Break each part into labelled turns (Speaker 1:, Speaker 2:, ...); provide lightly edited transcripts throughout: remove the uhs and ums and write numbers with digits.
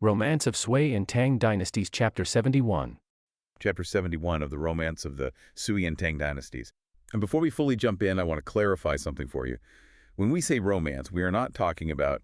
Speaker 1: Romance of Sui and Tang Dynasties Chapter 71.
Speaker 2: Chapter 71 of the Romance of the Sui and Tang Dynasties. And before we fully jump in, I want to clarify something for you. When we say romance, we are not talking about,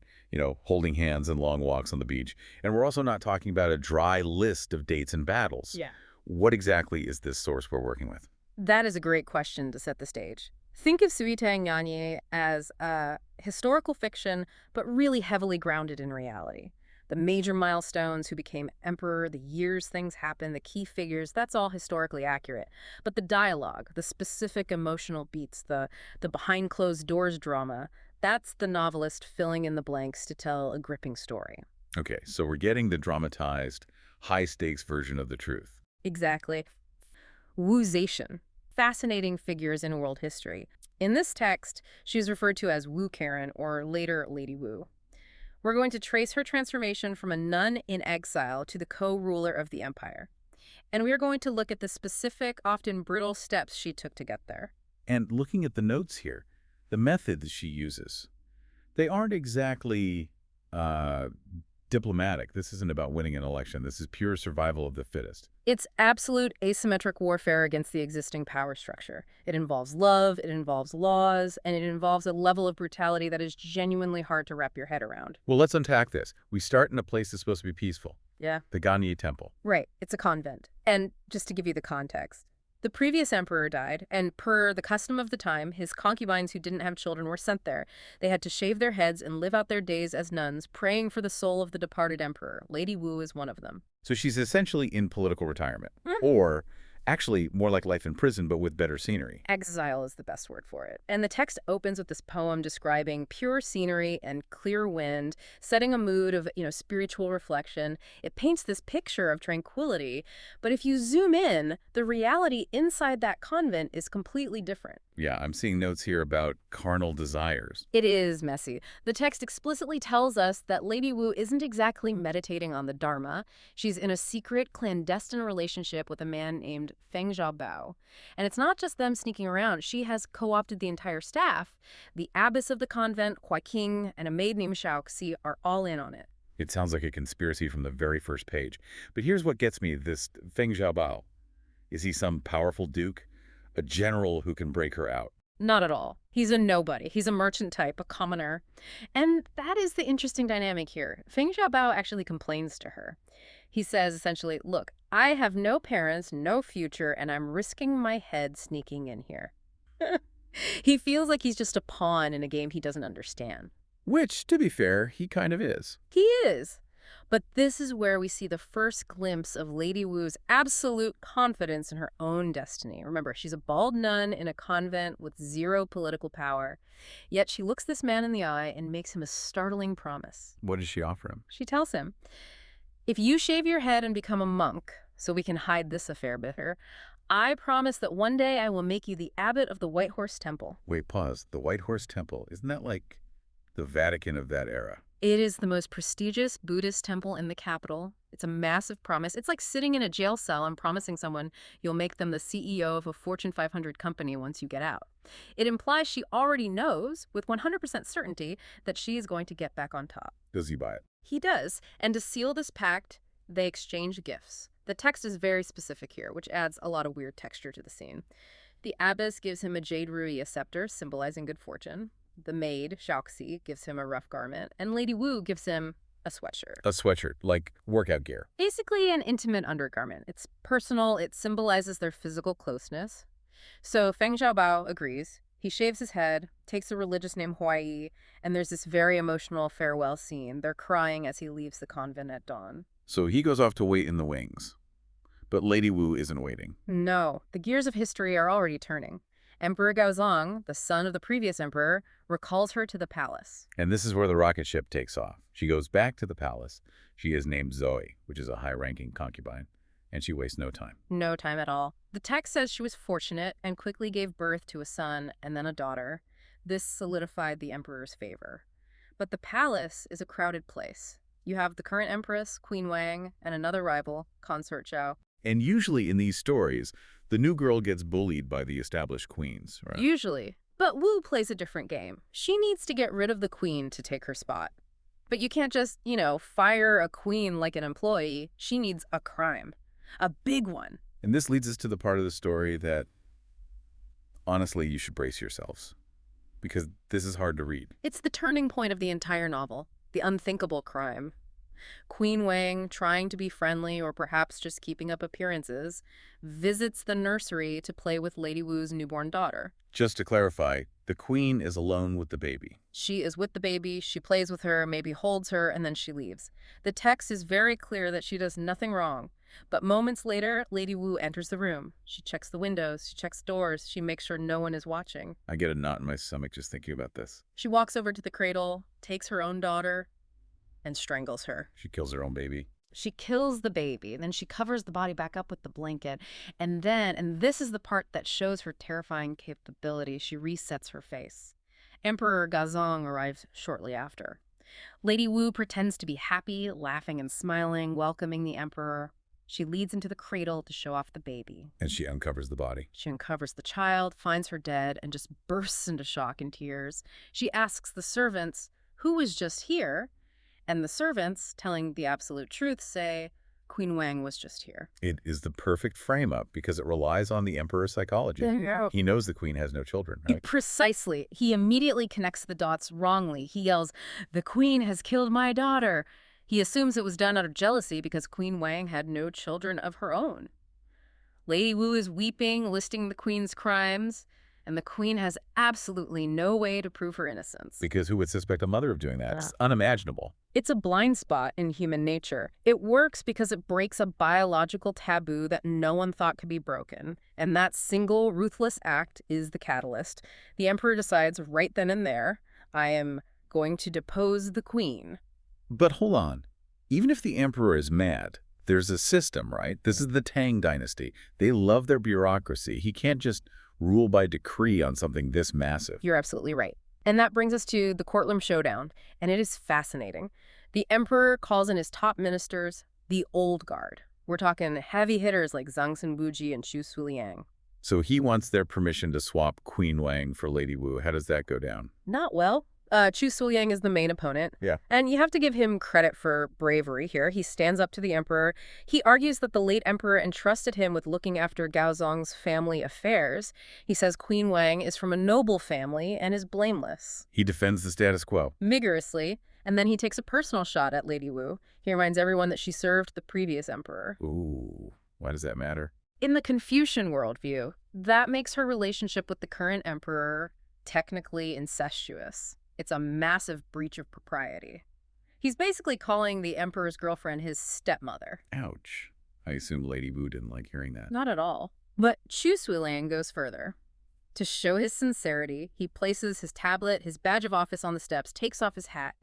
Speaker 2: holding hands and long walks on the beach. And we're also not talking about a dry list of dates and battles.
Speaker 3: Yeah.
Speaker 2: What exactly is this source we're working with?
Speaker 3: That is a great question to set the stage. Think of Sui Tang Nanye as a historical fiction, but really heavily grounded in reality. The major milestones, who became emperor, the years things happened, the key figures, that's all historically accurate. But the dialogue, the specific emotional beats, the behind closed doors drama, that's the novelist filling in the blanks to tell a gripping story.
Speaker 2: Okay, so we're getting the dramatized, high-stakes version of the truth.
Speaker 3: Exactly. Wu-zation. Fascinating figures in world history. In this text, she is referred to as Wu Karen, or later Lady Wu. We're going to trace her transformation from a nun in exile to the co-ruler of the empire. And we are going to look at the specific, often brittle steps she took to get there.
Speaker 2: And looking at the notes here, the methods she uses, they aren't exactly diplomatic. This isn't about winning an election. This is pure survival of the fittest.
Speaker 3: It's absolute asymmetric warfare against the existing power structure. It involves love, it involves laws, and it involves a level of brutality that is genuinely hard to wrap your head around.
Speaker 2: Well, let's unpack this. We start in a place that's supposed to be peaceful.
Speaker 3: Yeah.
Speaker 2: The Ganyi Temple.
Speaker 3: Right. It's a convent. And just to give you the context, the previous emperor died, and per the custom of the time, his concubines who didn't have children were sent there. They had to shave their heads and live out their days as nuns, praying for the soul of the departed emperor. Lady Wu is one of them.
Speaker 2: So she's essentially in political retirement. Or, actually, more like life in prison, but with better scenery.
Speaker 3: Exile is the best word for it. And the text opens with this poem describing pure scenery and clear wind, setting a mood of, spiritual reflection. It paints this picture of tranquility. But if you zoom in, the reality inside that convent is completely different.
Speaker 2: Yeah, I'm seeing notes here about carnal desires.
Speaker 3: It is messy. The text explicitly tells us that Lady Wu isn't exactly meditating on the Dharma. She's in a secret, clandestine relationship with a man named Feng Xiaobao. And it's not just them sneaking around. She has co-opted the entire staff. The abbess of the convent, Hua Qing, and a maid named Shaoxi are all in on it.
Speaker 2: It sounds like a conspiracy from the very first page. But here's what gets me, this Feng Xiaobao. Is he some powerful duke? A general who can break her out?
Speaker 3: Not at all. He's a nobody. He's a merchant type, a commoner. And that is the interesting dynamic here. Feng Xiaobao actually complains to her. He says essentially, look, I have no parents, no future, and I'm risking my head sneaking in here. He feels like he's just a pawn in a game he doesn't understand.
Speaker 2: Which, to be fair, he kind of is.
Speaker 3: He is. But this is where we see the first glimpse of Lady Wu's absolute confidence in her own destiny. Remember, she's a bald nun in a convent with zero political power. Yet she looks this man in the eye and makes him a startling promise.
Speaker 2: What does she offer him?
Speaker 3: She tells him, if you shave your head and become a monk, so we can hide this affair better, I promise that one day I will make you the abbot of the White Horse Temple.
Speaker 2: Wait, pause. The White Horse Temple. Isn't that like the Vatican of that era?
Speaker 3: It is the most prestigious Buddhist temple in the capital. It's a massive promise. It's like sitting in a jail cell and promising someone you'll make them the CEO of a Fortune 500 company once you get out. It implies she already knows, with 100% certainty, that she is going to get back on top.
Speaker 2: Does he buy it?
Speaker 3: He does. And to seal this pact, they exchange gifts. The text is very specific here, which adds a lot of weird texture to the scene. The abbess gives him a jade ruby, a scepter, symbolizing good fortune. The maid, Shaoxi, gives him a rough garment, and Lady Wu gives him a sweatshirt.
Speaker 2: A sweatshirt, like workout gear.
Speaker 3: Basically an intimate undergarment. It's personal, it symbolizes their physical closeness. So Feng Xiaobao agrees. He shaves his head, takes a religious name Huai, and there's this very emotional farewell scene. They're crying as he leaves the convent at dawn.
Speaker 2: So he goes off to wait in the wings. But Lady Wu isn't waiting.
Speaker 3: No, the gears of history are already turning. Emperor Gaozong, the son of the previous emperor, recalls her to the palace.
Speaker 2: And this is where the rocket ship takes off. She goes back to the palace. She is named Zoe, which is a high-ranking concubine, and she wastes no time.
Speaker 3: No time at all. The text says she was fortunate and quickly gave birth to a son and then a daughter. This solidified the emperor's favor. But the palace is a crowded place. You have the current empress, Queen Wang, and another rival, Consort Zhao.
Speaker 2: And usually in these stories, the new girl gets bullied by the established queens, right?
Speaker 3: Usually. But Wu plays a different game. She needs to get rid of the queen to take her spot. But you can't just, fire a queen like an employee. She needs a crime. A big one.
Speaker 2: And this leads us to the part of the story that, honestly, you should brace yourselves. Because this is hard to read.
Speaker 3: It's the turning point of the entire novel. The unthinkable crime. Queen Wang, trying to be friendly or perhaps just keeping up appearances, visits the nursery to play with Lady Wu's newborn daughter.
Speaker 2: Just to clarify, the queen is alone with the baby.
Speaker 3: She is with the baby, she plays with her, maybe holds her, and then she leaves. The text is very clear that she does nothing wrong. But moments later, Lady Wu enters the room. She checks the windows, she checks doors, she makes sure no one is watching.
Speaker 2: I get a knot in my stomach just thinking about this.
Speaker 3: She walks over to the cradle, takes her own daughter, and strangles her.
Speaker 2: She kills her own baby.
Speaker 3: She kills the baby, then she covers the body back up with the blanket, and this is the part that shows her terrifying capability, she resets her face. Emperor Gazong arrives shortly after. Lady Wu pretends to be happy, laughing and smiling, welcoming the emperor. She leads into the cradle to show off the baby.
Speaker 2: And she uncovers the body.
Speaker 3: She uncovers the child, finds her dead, and just bursts into shock and tears. She asks the servants, "Who was just here?" And the servants, telling the absolute truth, say, "Queen Wang was just here."
Speaker 2: It is the perfect frame-up because it relies on the emperor's psychology.
Speaker 3: Yeah.
Speaker 2: He knows the queen has no children, right?
Speaker 3: Precisely. He immediately connects the dots wrongly. He yells, "The queen has killed my daughter." He assumes it was done out of jealousy because Queen Wang had no children of her own. Lady Wu is weeping, listing the queen's crimes, and the queen has absolutely no way to prove her innocence.
Speaker 2: Because who would suspect a mother of doing that? It's unimaginable.
Speaker 3: It's a blind spot in human nature. It works because it breaks a biological taboo that no one thought could be broken. And that single ruthless act is the catalyst. The emperor decides right then and there, "I am going to depose the queen."
Speaker 2: But hold on. Even if the emperor is mad, there's a system, right? This is the Tang dynasty. They love their bureaucracy. He can't just rule by decree on something this massive.
Speaker 3: You're absolutely right. And that brings us to the courtroom showdown, and it is fascinating. The emperor calls in his top ministers, the old guard. We're talking heavy hitters like Zhang Sanbuji and Chu Suliang.
Speaker 2: So he wants their permission to swap Queen Wang for Lady Wu. How does that go down?
Speaker 3: Not well. Chu Suliang is the main opponent.
Speaker 2: Yeah.
Speaker 3: And you have to give him credit for bravery here. He stands up to the emperor. He argues that the late emperor entrusted him with looking after Gaozong's family affairs. He says Queen Wang is from a noble family and is blameless.
Speaker 2: He defends the status quo.
Speaker 3: Vigorously. And then he takes a personal shot at Lady Wu. He reminds everyone that she served the previous emperor.
Speaker 2: Ooh, why does that matter?
Speaker 3: In the Confucian worldview, that makes her relationship with the current emperor technically incestuous. It's a massive breach of propriety. He's basically calling the emperor's girlfriend his stepmother.
Speaker 2: Ouch. I assume Lady Wu didn't like hearing that.
Speaker 3: Not at all. But Chu Suilang goes further. To show his sincerity, he places his tablet, his badge of office on the steps, takes off his hat,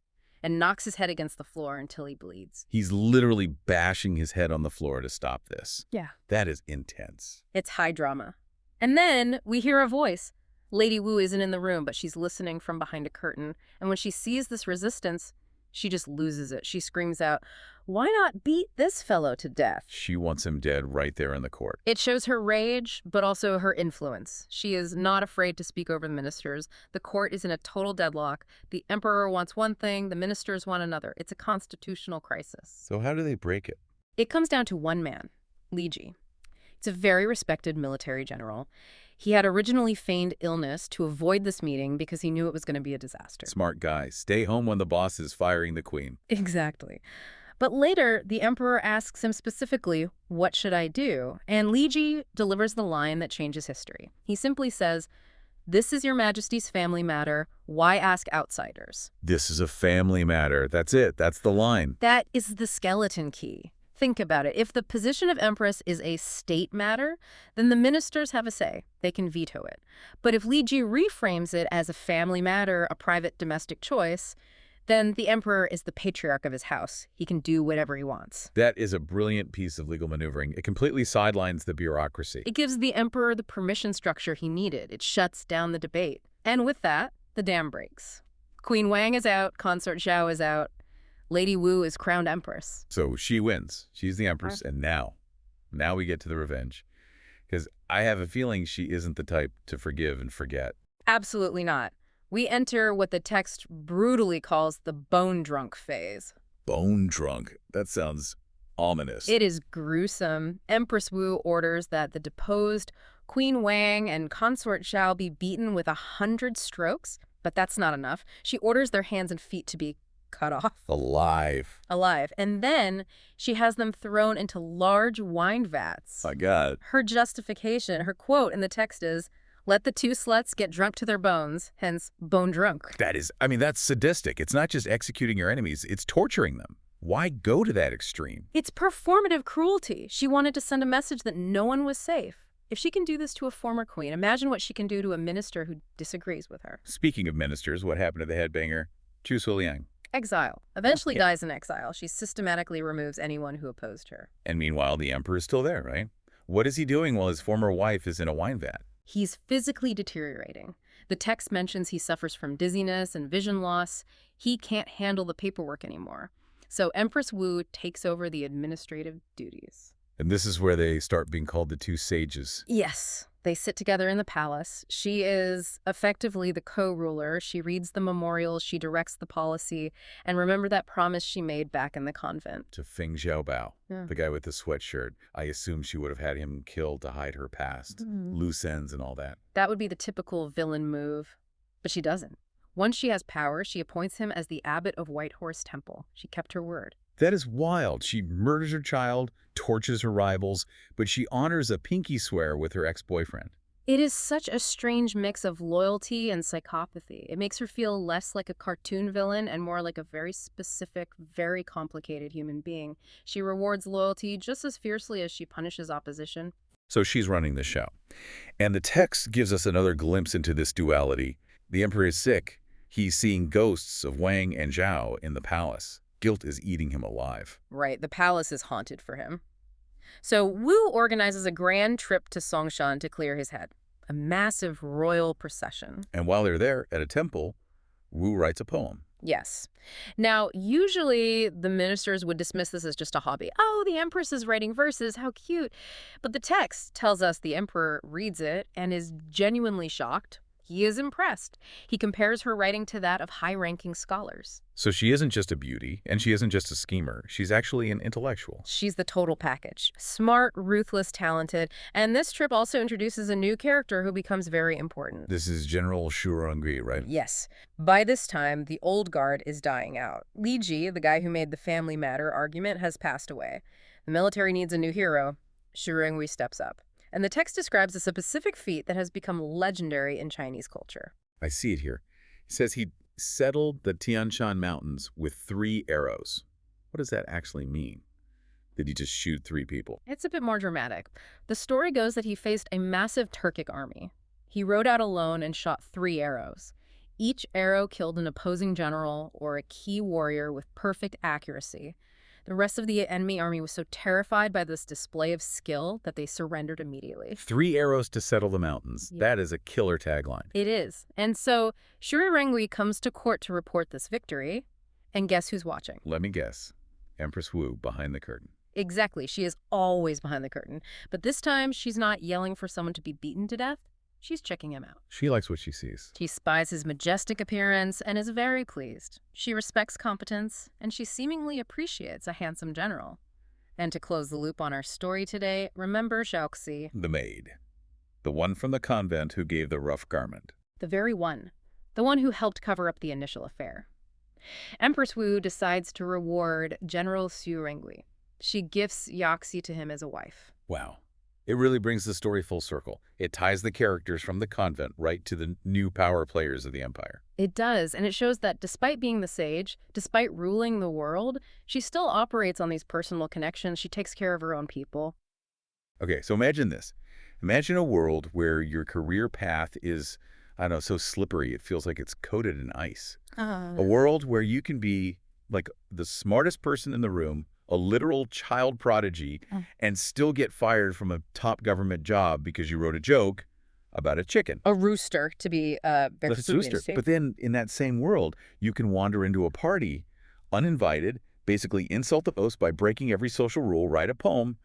Speaker 3: and knocks his head against the floor until he bleeds.
Speaker 2: He's literally bashing his head on the floor to stop this.
Speaker 3: Yeah.
Speaker 2: That is intense.
Speaker 3: It's high drama. And then we hear a voice. Lady Wu isn't in the room, but she's listening from behind a curtain. And when she sees this resistance, she just loses it. She screams out, "Why not beat this fellow to death?"
Speaker 2: She wants him dead right there in the court.
Speaker 3: It shows her rage, but also her influence. She is not afraid to speak over the ministers. The court is in a total deadlock. The emperor wants one thing, the ministers want another. It's a constitutional crisis.
Speaker 2: So how do they break it?
Speaker 3: It comes down to one man, Li Ji. It's a very respected military general. He had originally feigned illness to avoid this meeting because he knew it was going to be a disaster.
Speaker 2: Smart guy. Stay home when the boss is firing the queen.
Speaker 3: Exactly. But later, the emperor asks him specifically, "What should I do?" And Li Ji delivers the line that changes history. He simply says, "This is your majesty's family matter. Why ask outsiders?"
Speaker 2: This is a family matter. That's it. That's the line.
Speaker 3: That is the skeleton key. Think about it. If the position of Empress is a state matter, then the ministers have a say. They can veto it. But if Li Ji reframes it as a family matter, a private domestic choice, then the emperor is the patriarch of his house. He can do whatever he wants.
Speaker 2: That is a brilliant piece of legal maneuvering. It completely sidelines the bureaucracy.
Speaker 3: It gives the emperor the permission structure he needed. It shuts down the debate. And with that, the dam breaks. Queen Wang is out, Consort Zhao is out. Lady Wu is crowned empress.
Speaker 2: So she wins. She's the empress. And now we get to the revenge. Because I have a feeling she isn't the type to forgive and forget.
Speaker 3: Absolutely not. We enter what the text brutally calls the bone-drunk phase.
Speaker 2: Bone drunk. That sounds ominous.
Speaker 3: It is gruesome. Empress Wu orders that the deposed Queen Wang and consort Zhao be beaten with 100 strokes, but that's not enough. She orders their hands and feet to be cut off.
Speaker 2: Alive.
Speaker 3: Alive. And then she has them thrown into large wine vats.
Speaker 2: My God.
Speaker 3: Her justification, her quote in the text is, "Let the two sluts get drunk to their bones," hence bone drunk.
Speaker 2: That's sadistic. It's not just executing your enemies, it's torturing them. Why go to that extreme?
Speaker 3: It's performative cruelty. She wanted to send a message that no one was safe. If she can do this to a former queen, imagine what she can do to a minister who disagrees with her.
Speaker 2: Speaking of ministers, what happened to the headbanger, Chu Suliang?
Speaker 3: Exile. Eventually
Speaker 2: Yeah.
Speaker 3: dies in exile. She systematically removes anyone who opposed her.
Speaker 2: And meanwhile, the emperor is still there, right? What is he doing while his former wife is in a wine vat?
Speaker 3: He's physically deteriorating. The text mentions he suffers from dizziness and vision loss. He can't handle the paperwork anymore. So Empress Wu takes over the administrative duties.
Speaker 2: And this is where they start being called the two sages.
Speaker 3: Yes, they sit together in the palace. She is effectively the co-ruler. She reads the memorials, she directs the policy, and remember that promise she made back in the convent.
Speaker 2: To Feng Xiaobao,
Speaker 3: Yeah.
Speaker 2: the guy with the sweatshirt. I assume she would have had him killed to hide her past, loose ends and all that.
Speaker 3: That would be the typical villain move, but she doesn't. Once she has power, she appoints him as the abbot of Whitehorse Temple. She kept her word.
Speaker 2: That is wild. She murders her child, tortures her rivals, but she honors a pinky swear with her ex-boyfriend.
Speaker 3: It is such a strange mix of loyalty and psychopathy. It makes her feel less like a cartoon villain and more like a very specific, very complicated human being. She rewards loyalty just as fiercely as she punishes opposition.
Speaker 2: So she's running the show. And the text gives us another glimpse into this duality. The emperor is sick. He's seeing ghosts of Wang and Zhao in the palace. Guilt is eating him alive.
Speaker 3: Right, the palace is haunted for him. So Wu organizes a grand trip to Songshan to clear his head. A massive royal procession.
Speaker 2: And while they're there at a temple, Wu writes a poem.
Speaker 3: Yes. Now, usually the ministers would dismiss this as just a hobby. Oh, the Empress is writing verses, how cute. But the text tells us the emperor reads it and is genuinely shocked. He is impressed. He compares her writing to that of high-ranking scholars.
Speaker 2: So she isn't just a beauty, and she isn't just a schemer. She's actually an intellectual.
Speaker 3: She's the total package. Smart, ruthless, talented. And this trip also introduces a new character who becomes very important.
Speaker 2: This is General Shu Rongui, right?
Speaker 3: Yes. By this time, the old guard is dying out. Li Ji, the guy who made the family matter argument, has passed away. The military needs a new hero. Shu Rongui steps up. And the text describes a specific feat that has become legendary in Chinese culture.
Speaker 2: I see it here. It says he settled the Tian Shan Mountains with 3 arrows. What does that actually mean? Did he just shoot 3 people?
Speaker 3: It's a bit more dramatic. The story goes that he faced a massive Turkic army. He rode out alone and shot 3 arrows. Each arrow killed an opposing general or a key warrior with perfect accuracy. The rest of the enemy army was so terrified by this display of skill that they surrendered immediately.
Speaker 2: 3 arrows to settle the mountains.
Speaker 3: Yeah.
Speaker 2: That is a killer tagline.
Speaker 3: It is. And so Shu Rongui comes to court to report this victory. And guess who's watching?
Speaker 2: Let me guess. Empress Wu behind the curtain.
Speaker 3: Exactly. She is always behind the curtain. But this time, she's not yelling for someone to be beaten to death. She's checking him out.
Speaker 2: She likes what she sees.
Speaker 3: She spies his majestic appearance and is very pleased. She respects competence, and she seemingly appreciates a handsome general. And to close the loop on our story today, remember Xiaoxi,
Speaker 2: The maid. The one from the convent who gave the rough garment.
Speaker 3: the very one, the one who helped cover up the initial affair. Empress Wu decides to reward General Xu Rongui. She gifts Yaxi to him as a wife.
Speaker 2: Wow. It really brings the story full circle. It ties the characters from the convent right to the new power players of the empire.
Speaker 3: It does, and it shows that despite being the sage, despite ruling the world, she still operates on these personal connections. She takes care of her own people.
Speaker 2: Okay, so imagine this. Imagine a world where your career path is, I don't know, so slippery it feels like it's coated in ice. A world where you can be like the smartest person in the room, a literal child prodigy, and still get fired from a top government job because you wrote a joke about a chicken.
Speaker 3: A rooster, to be very
Speaker 2: That's rooster. But then in that same world, you can wander into a party uninvited, basically insult the host by breaking every social rule, write a poem,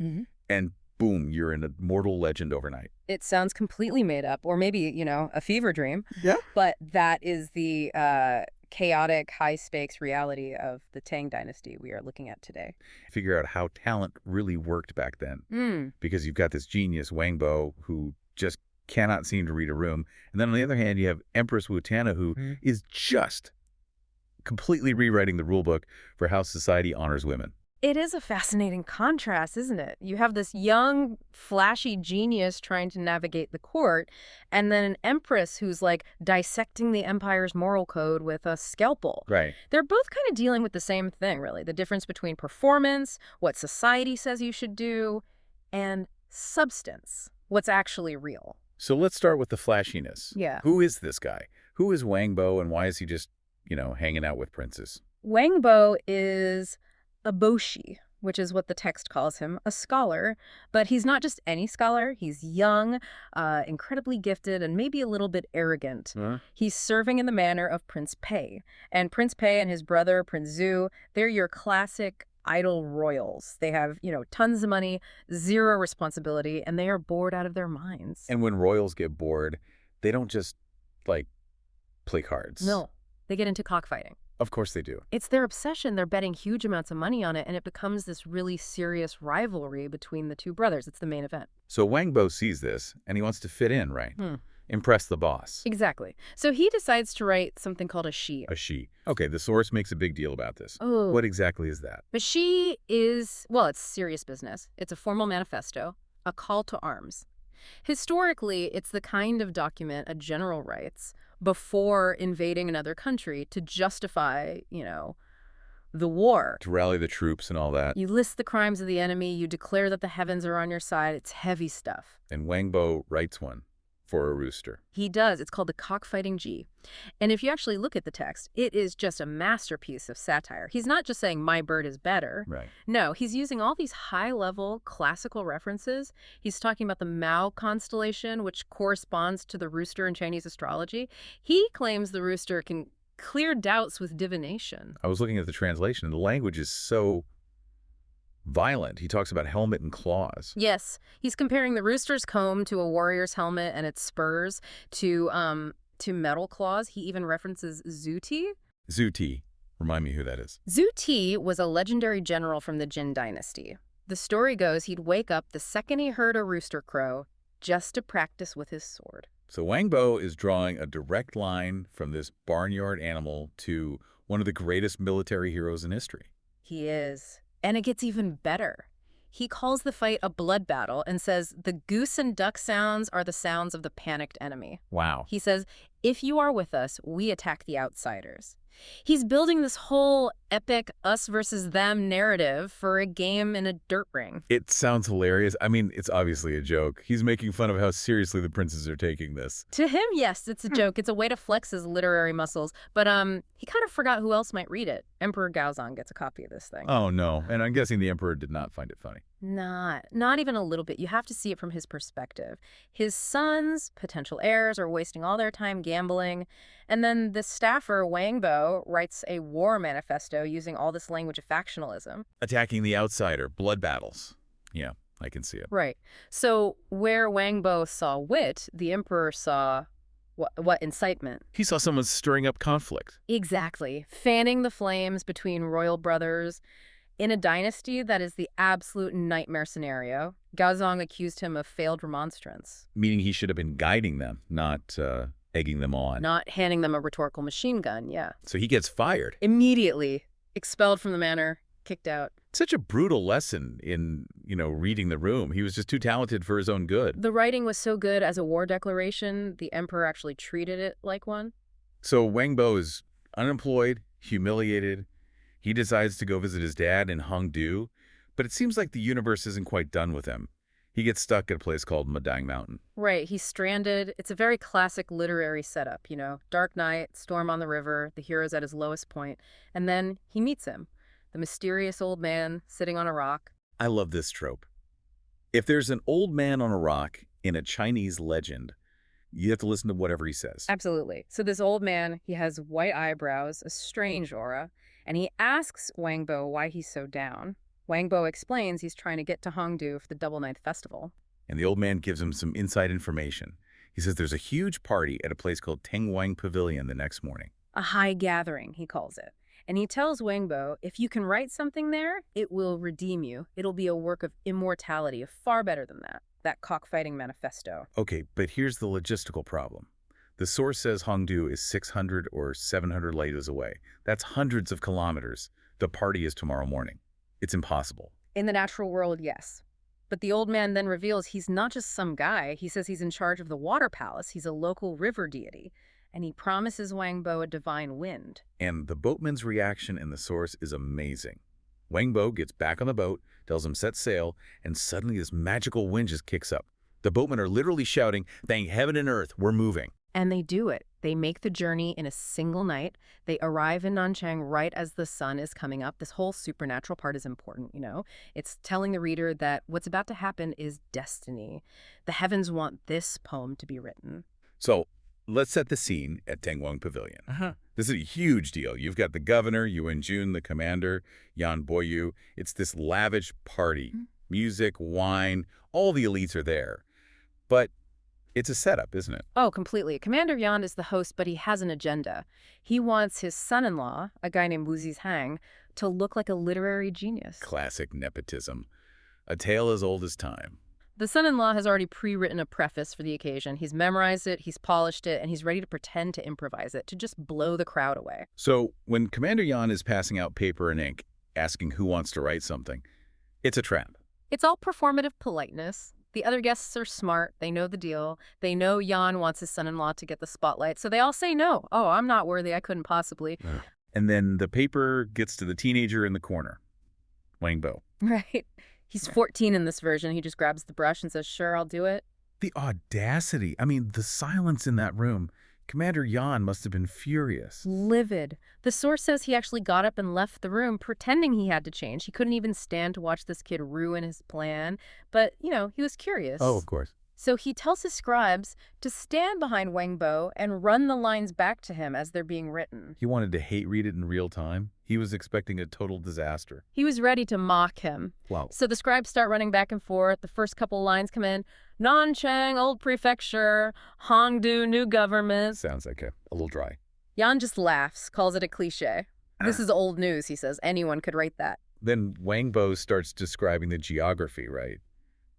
Speaker 2: and boom, you're an immortal legend overnight.
Speaker 3: It sounds completely made up, or maybe, a fever dream.
Speaker 2: Yeah.
Speaker 3: But that is the chaotic, high-stakes reality of the Tang Dynasty we are looking at today.
Speaker 2: Figure out how talent really worked back then. Because you've got this genius, Wangbo, who just cannot seem to read a room. And then on the other hand, you have Empress Wu-Tana, who is just completely rewriting the rule book for how society honors women.
Speaker 3: It is a fascinating contrast, isn't it? You have this young, flashy genius trying to navigate the court, and then an empress who's like dissecting the empire's moral code with a scalpel.
Speaker 2: Right.
Speaker 3: They're both kind of dealing with the same thing, really. The difference between performance, what society says you should do, and substance, what's actually real.
Speaker 2: So let's start with the flashiness.
Speaker 3: Yeah.
Speaker 2: Who is this guy? Who is Wangbo, and why is he just, hanging out with princes?
Speaker 3: Wangbo is a boshi, which is what the text calls him, a scholar. But he's not just any scholar. He's young, incredibly gifted, and maybe a little bit arrogant. He's serving in the manner of Prince Pei. And Prince Pei and his brother, Prince Zhu, they're your classic idle royals. They have, tons of money, zero responsibility, and they are bored out of their minds.
Speaker 2: And when royals get bored, they don't just, play cards.
Speaker 3: No, they get into cockfighting.
Speaker 2: Of course they do.
Speaker 3: It's their obsession. They're betting huge amounts of money on it, and it becomes this really serious rivalry between the two brothers. It's the main event.
Speaker 2: So Wangbo sees this, and he wants to fit in, right? Impress the boss.
Speaker 3: Exactly. So he decides to write something called a shi.
Speaker 2: A shi. Okay, the source makes a big deal about this.
Speaker 3: Oh.
Speaker 2: What exactly is that?
Speaker 3: A shi is, well, it's serious business. It's a formal manifesto, a call to arms. Historically, it's the kind of document a general writes before invading another country to justify, the war.
Speaker 2: To rally the troops and all that.
Speaker 3: You list the crimes of the enemy, you declare that the heavens are on your side. It's heavy stuff.
Speaker 2: And Wangbo writes one for a rooster.
Speaker 3: He does. It's called the Cockfighting G. And if you actually look at the text, it is just a masterpiece of satire. He's not just saying, my bird is better.
Speaker 2: Right.
Speaker 3: No, he's using all these high-level classical references. He's talking about the Mao constellation, which corresponds to the rooster in Chinese astrology. He claims the rooster can clear doubts with divination.
Speaker 2: I was looking at the translation, and the language is so violent. He talks about helmet and claws.
Speaker 3: Yes, he's comparing the rooster's comb to a warrior's helmet and its spurs to metal claws. He even references Zhu Ti.
Speaker 2: Zhu Ti. Remind me who that is.
Speaker 3: Zhu Ti was a legendary general from the Jin dynasty. The story goes he'd wake up the second he heard a rooster crow just to practice with his sword.
Speaker 2: So Wangbo is drawing a direct line from this barnyard animal to one of the greatest military heroes in history.
Speaker 3: He is. And it gets even better. He calls the fight a blood battle and says the goose and duck sounds are the sounds of the panicked enemy.
Speaker 2: Wow.
Speaker 3: He says, if you are with us, we attack the outsiders. He's building this whole epic us versus them narrative for a game in a dirt ring.
Speaker 2: It sounds hilarious. I mean, it's obviously a joke. He's making fun of how seriously the princes are taking this.
Speaker 3: To him, yes, it's a joke. It's a way to flex his literary muscles. But he kind of forgot who else might read it. Emperor Gaozong gets a copy of this thing.
Speaker 2: Oh, no. And I'm guessing the emperor did not find it funny.
Speaker 3: Not even a little bit. You have to see it from his perspective. His sons, potential heirs, are wasting all their time gambling. And then the staffer, Wangbo, writes a war manifesto using all this language of factionalism.
Speaker 2: Attacking the outsider, blood battles. Yeah, I can see it.
Speaker 3: Right. So where Wangbo saw wit, the emperor saw what incitement?
Speaker 2: He saw someone stirring up conflict.
Speaker 3: Exactly. Fanning the flames between royal brothers. In a dynasty that is the absolute nightmare scenario, Gaozong accused him of failed remonstrance.
Speaker 2: Meaning he should have been guiding them, not egging them on.
Speaker 3: Not handing them a rhetorical machine gun, yeah.
Speaker 2: So he gets fired.
Speaker 3: Immediately expelled from the manor, kicked out.
Speaker 2: Such a brutal lesson in, reading the room. He was just too talented for his own good.
Speaker 3: The writing was so good as a war declaration, the emperor actually treated it like one.
Speaker 2: So Wangbo is unemployed, humiliated. He decides to go visit his dad in Hongdu, but it seems like the universe isn't quite done with him. He gets stuck at a place called Madang Mountain.
Speaker 3: Right, he's stranded. It's a very classic literary setup, Dark night, storm on the river, the hero's at his lowest point, and then he meets him, the mysterious old man sitting on a rock.
Speaker 2: I love this trope. If there's an old man on a rock in a Chinese legend, you have to listen to whatever he says.
Speaker 3: Absolutely. So this old man, he has white eyebrows, a strange aura, and he asks Wangbo why he's so down. Wang Bo explains he's trying to get to Hongdu for the Double Ninth Festival.
Speaker 2: And the old man gives him some inside information. He says there's a huge party at a place called Tengwang Pavilion the next morning.
Speaker 3: A high gathering, he calls it. And he tells Wang Bo, if you can write something there, it will redeem you. It'll be a work of immortality, far better than that cockfighting manifesto.
Speaker 2: Okay, but here's the logistical problem. The source says Hongdu is 600 or 700 light-years away. That's hundreds of kilometers. The party is tomorrow morning. It's impossible.
Speaker 3: In the natural world, yes. But the old man then reveals he's not just some guy. He says he's in charge of the water palace. He's a local river deity. And he promises Wang Bo a divine wind.
Speaker 2: And the boatman's reaction in the source is amazing. Wang Bo gets back on the boat, tells him set sail, and suddenly this magical wind just kicks up. The boatmen are literally shouting, "Thank heaven and earth, we're moving."
Speaker 3: And they do it. They make the journey in a single night. They arrive in Nanchang right as the sun is coming up. This whole supernatural part is important, you know. It's telling the reader that what's about to happen is destiny. The heavens want this poem to be written.
Speaker 2: So let's set the scene at Tengwang Pavilion. This is a huge deal. You've got the governor, Yuan Jun, the commander, Yan Boyu. It's this lavish party. Music, wine, all the elites are there. But it's a setup, isn't it?
Speaker 3: Oh, completely. Commander Yan is the host, but he has an agenda. He wants his son-in-law, a guy named Wu Zhang, to look like a literary genius.
Speaker 2: Classic nepotism. A tale as old as time.
Speaker 3: The son-in-law has already pre-written a preface for the occasion. He's memorized it, he's polished it, and he's ready to pretend to improvise it, to just blow the crowd away.
Speaker 2: So when Commander Yan is passing out paper and ink, asking who wants to write something, it's a trap.
Speaker 3: It's all performative politeness. The other guests are smart. They know the deal. They know Yan wants his son-in-law to get the spotlight, so they all say no. Oh, I'm not worthy. I couldn't possibly.
Speaker 2: And then the paper gets to the teenager in the corner, Wang Bo.
Speaker 3: Right. He's 14 in this version. He just grabs the brush and says, sure, I'll do it.
Speaker 2: The audacity. I mean, the silence in that room. Commander Yan must have been furious.
Speaker 3: Livid. The source says he actually got up and left the room, pretending he had to change. He couldn't even stand to watch this kid ruin his plan. But, you know, he was curious.
Speaker 2: Oh, of course.
Speaker 3: So he tells his scribes to stand behind Wang Bo and run the lines back to him as they're being written.
Speaker 2: He wanted to hate read it in real time. He was expecting a total disaster.
Speaker 3: He was ready to mock him.
Speaker 2: Wow.
Speaker 3: So the scribes start running back and forth. The first couple lines come in. Nanchang, old prefecture. Hongdu, new government.
Speaker 2: Sounds like a little dry.
Speaker 3: Yan just laughs, calls it a cliche. This is old news, he says. Anyone could write that.
Speaker 2: Then Wang Bo starts describing the geography, right?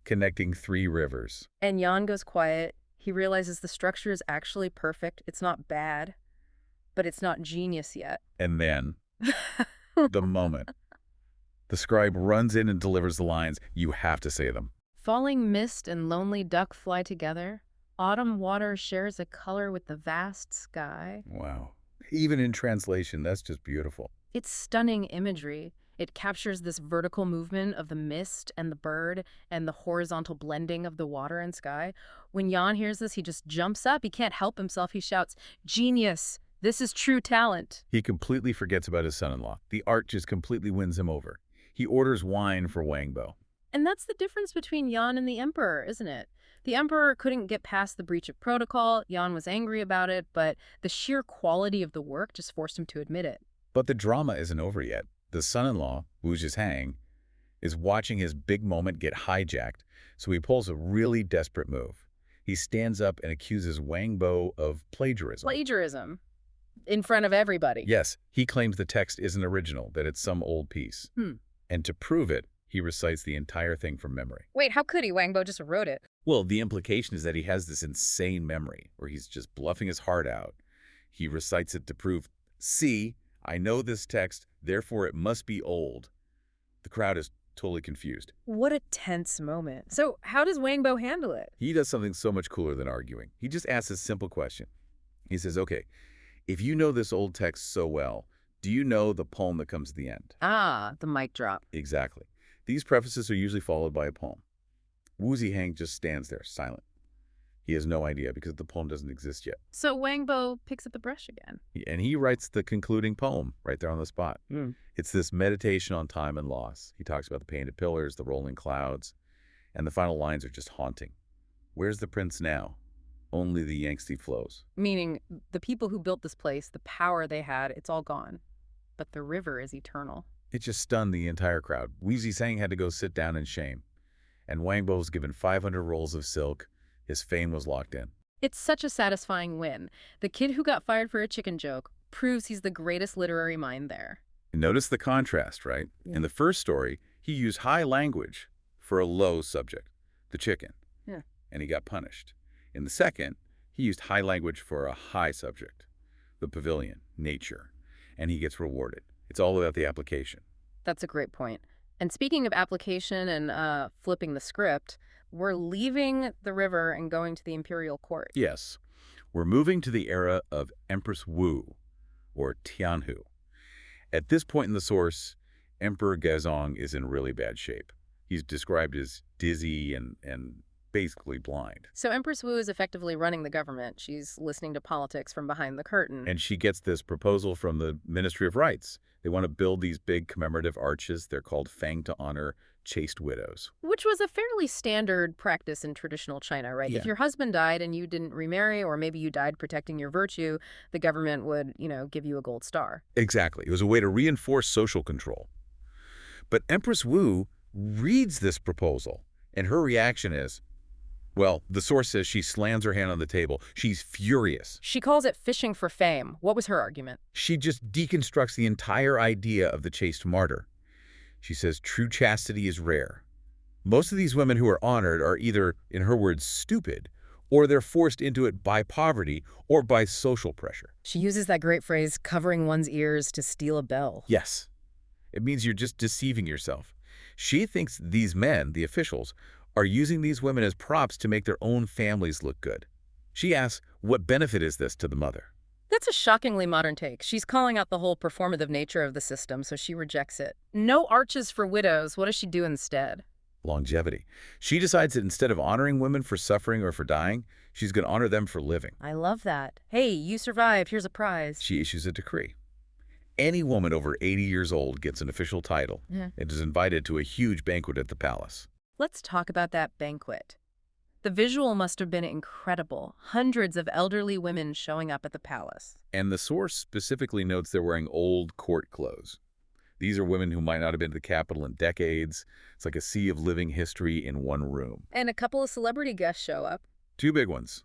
Speaker 2: Connecting 3 rivers.
Speaker 3: And Yan goes quiet. He realizes the structure is actually perfect. It's not bad, but it's not genius yet.
Speaker 2: And then, the moment. The scribe runs in and delivers the lines. You have to say them.
Speaker 3: Falling mist and lonely duck fly together. Autumn water shares a color with the vast sky.
Speaker 2: Wow. Even in translation, that's just beautiful.
Speaker 3: It's stunning imagery. It captures this vertical movement of the mist and the bird and the horizontal blending of the water and sky. When Yan hears this, he just jumps up. He can't help himself. He shouts, "Genius! This is true talent."
Speaker 2: He completely forgets about his son-in-law. The art just completely wins him over. He orders wine for Wang Bo.
Speaker 3: And that's the difference between Yan and the emperor, isn't it? The emperor couldn't get past the breach of protocol. Yan was angry about it, but the sheer quality of the work just forced him to admit it.
Speaker 2: But the drama isn't over yet. The son-in-law, Wu Zhang, is watching his big moment get hijacked, so he pulls a really desperate move. He stands up and accuses Wang Bo of plagiarism.
Speaker 3: Plagiarism? In front of everybody?
Speaker 2: Yes, he claims the text isn't original, that it's some old piece. And to prove it, he recites the entire thing from memory.
Speaker 3: Wait, how could he? Wang Bo just wrote it.
Speaker 2: Well, the implication is that he has this insane memory, where he's just bluffing his heart out. He recites it to prove, see, I know this text, therefore it must be old. The crowd is totally confused.
Speaker 3: What a tense moment. So how does Wang Bo handle it?
Speaker 2: He does something so much cooler than arguing. He just asks a simple question. He says, okay, if you know this old text so well, do you know the poem that comes at the end?
Speaker 3: Ah, the mic drop.
Speaker 2: Exactly. These prefaces are usually followed by a poem. Wu Zhang just stands there, silent. He has no idea because the poem doesn't exist yet.
Speaker 3: So Wang Bo picks up the brush again.
Speaker 2: And he writes the concluding poem right there on the spot. It's this meditation on time and loss. He talks about the painted pillars, the rolling clouds, and the final lines are just haunting. Where's the prince now? Only the Yangtze flows.
Speaker 3: Meaning the people who built this place, the power they had, it's all gone. But the river is eternal.
Speaker 2: It just stunned the entire crowd. Wu Zisang had to go sit down in shame, and Wang Bo was given 500 rolls of silk. His fame was locked in.
Speaker 3: It's such a satisfying win. The kid who got fired for a chicken joke proves he's the greatest literary mind there.
Speaker 2: Notice the contrast, right?
Speaker 3: Yeah.
Speaker 2: In the first story, he used high language for a low subject, the chicken, and he got punished. In the second, he used high language for a high subject, the pavilion, nature, and he gets rewarded. It's all about the application.
Speaker 3: That's a great point. And speaking of application and flipping the script, we're leaving the river and going to the imperial court.
Speaker 2: Yes, we're moving to the era of Empress Wu, or Tianhu. At this point in the source, Emperor Gaozong is in really bad shape. He's described as dizzy and basically blind.
Speaker 3: So Empress Wu is effectively running the government. She's listening to politics from behind the curtain.
Speaker 2: And she gets this proposal from the Ministry of Rights. They want to build these big commemorative arches. They're called fang to honor chaste widows.
Speaker 3: Which was a fairly standard practice in traditional China, right?
Speaker 2: Yeah.
Speaker 3: If your husband died and you didn't remarry, or maybe you died protecting your virtue, the government would, give you a gold star.
Speaker 2: Exactly. It was a way to reinforce social control. But Empress Wu reads this proposal, and her reaction is, well, the source says she slams her hand on the table. She's furious.
Speaker 3: She calls it fishing for fame. What was her argument?
Speaker 2: She just deconstructs the entire idea of the chaste martyr. She says true chastity is rare. Most of these women who are honored are either, in her words, stupid, or they're forced into it by poverty or by social pressure.
Speaker 3: She uses that great phrase, covering one's ears to steal a bell.
Speaker 2: Yes. It means you're just deceiving yourself. She thinks these men, the officials, are using these women as props to make their own families look good. She asks, what benefit is this to the mother?
Speaker 3: That's a shockingly modern take. She's calling out the whole performative nature of the system, so she rejects it. No arches for widows. What does she do instead?
Speaker 2: Longevity. She decides that instead of honoring women for suffering or for dying, she's going to honor them for living.
Speaker 3: I love that. Hey, you survived. Here's a prize.
Speaker 2: She issues a decree. Any woman over 80 years old gets an official title and is invited to a huge banquet at the palace.
Speaker 3: Let's talk about that banquet. The visual must have been incredible. Hundreds of elderly women showing up at the palace.
Speaker 2: And the source specifically notes they're wearing old court clothes. These are women who might not have been to the capital in decades. It's like a sea of living history in one room.
Speaker 3: And a couple of celebrity guests show up.
Speaker 2: Two big ones.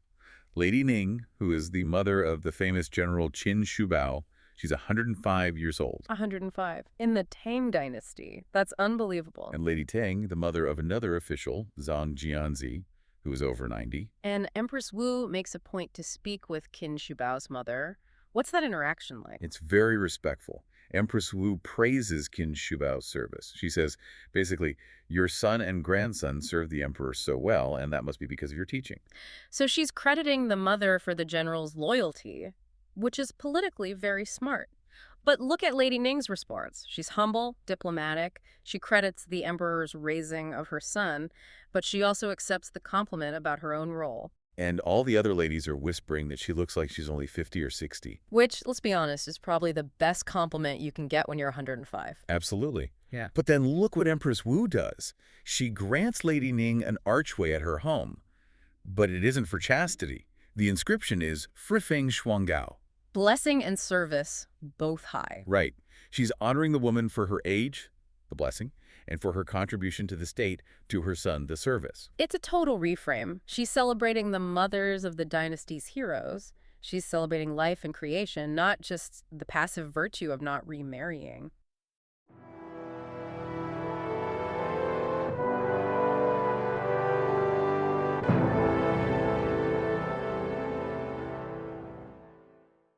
Speaker 2: Lady Ning, who is the mother of the famous General Qin Shubao. She's 105 years old.
Speaker 3: 105. In the Tang Dynasty. That's unbelievable.
Speaker 2: And Lady Tang, the mother of another official, Zhang Jianzi, who is over 90.
Speaker 3: And Empress Wu makes a point to speak with Qin Shubao's mother. What's that interaction like?
Speaker 2: It's very respectful. Empress Wu praises Qin Shubao's service. She says, basically, your son and grandson served the emperor so well, and that must be because of your teaching.
Speaker 3: So she's crediting the mother for the general's loyalty, which is politically very smart. But look at Lady Ning's response. She's humble, diplomatic. She credits the emperor's raising of her son, but she also accepts the compliment about her own role.
Speaker 2: And all the other ladies are whispering that she looks like she's only 50 or 60.
Speaker 3: Which, let's be honest, is probably the best compliment you can get when you're 105.
Speaker 2: Absolutely.
Speaker 3: Yeah.
Speaker 2: But then look what Empress Wu does. She grants Lady Ning an archway at her home. But it isn't for chastity. The inscription is Frifeng Shuanggao.
Speaker 3: Blessing and service, both high.
Speaker 2: Right. She's honoring the woman for her age, the blessing, and for her contribution to the state, to her son, the service.
Speaker 3: It's a total reframe. She's celebrating the mothers of the dynasty's heroes. She's celebrating life and creation, not just the passive virtue of not remarrying.